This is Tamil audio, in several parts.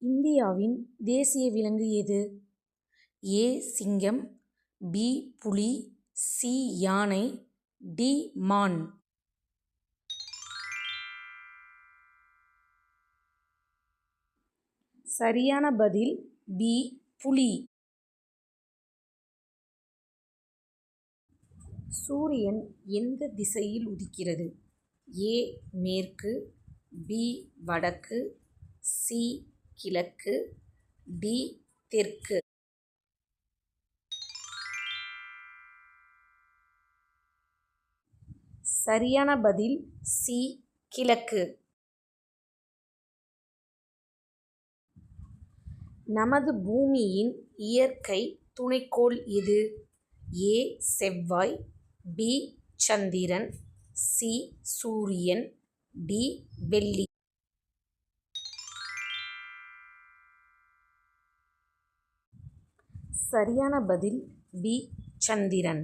இந்தியாவின் தேசிய விலங்கு எது? ஏ சிங்கம், பி புலி, சி யானை, டி மான். சரியான பதில் பி புலி. சூரியன் எந்த திசையில் உதிக்கிறது? ஏ மேற்கு, பி வடக்கு, சி கிழக்கு, டி தெற்கு. சரியான பதில் சி கிழக்கு. நமது பூமியின் இயற்கை துணைக்கோள் எது? ஏ செவ்வாய், பி சந்திரன், சி சூரியன், டி வெள்ளி. சரியான பதில் பி சந்திரன்.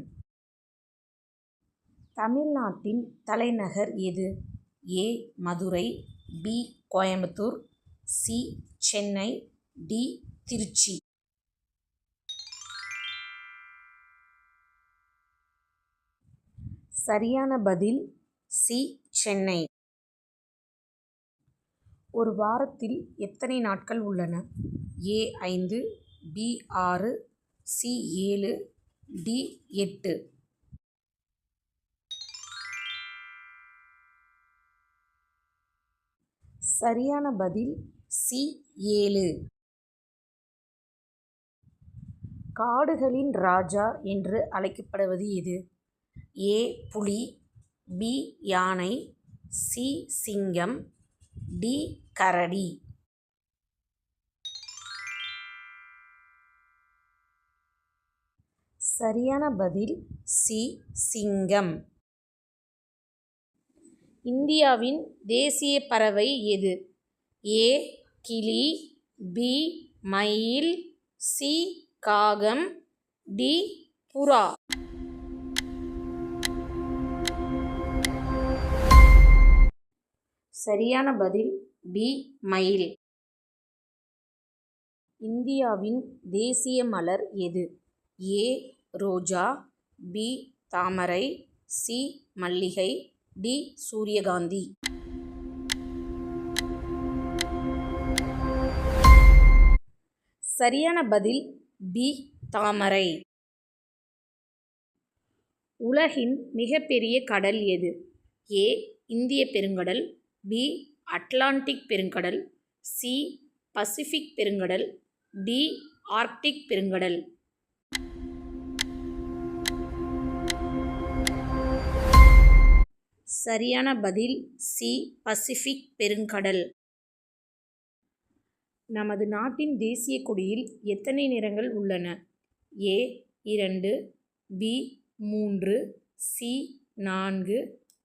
தமிழ்நாட்டின் தலைநகர் எது? A Madurai, B Coimbatore, C Chennai, D Trichy. சரியான பதில் சி சென்னை. ஒரு வாரத்தில் எத்தனை நாட்கள் உள்ளன? A 5, B 6, C 7, D 8. சரியான பதில் சி 7. காடுகளின் ராஜா என்று அழைக்கப்படுவது எது? ஏ புலி, பி யானை, சி சிங்கம், டி கரடி. சரியான பதில் சி சிங்கம். இந்தியாவின் தேசிய பறவை எது? ஏ கிளி, பி மயில், சி காகம், டி புறா. சரியான பதில் பி மயில். இந்தியாவின் தேசிய மலர் எது? ஏ ரோஜா, பி தாமரை, சி மல்லிகை, டி சூரியகாந்தி. சரியான பதில் பி தாமரை. உலகின் மிகப்பெரிய கடல் எது? ஏ இந்திய பெருங்கடல், பி அட்லாண்டிக் பெருங்கடல், சி பசிபிக் பெருங்கடல், டி ஆர்க்டிக் பெருங்கடல். சரியான பதில் சி பசிபிக் பெருங்கடல். நமது நாட்டின் தேசிய கொடியில் எத்தனை நிறங்கள் உள்ளன? ஏ 2, பி 3, சி 4,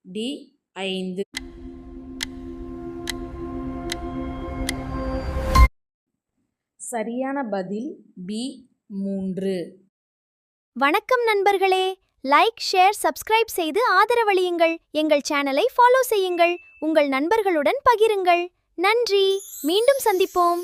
டி 5. சரியான பதில் பி 3. வணக்கம் நண்பர்களே, லைக், ஷேர், சப்ஸ்கிரைப் செய்து ஆதரவளியுங்கள். எங்கள் சேனலை ஃபாலோ செய்யுங்கள். உங்கள் நண்பர்களுடன் பகிருங்கள். நன்றி. மீண்டும் சந்திப்போம்.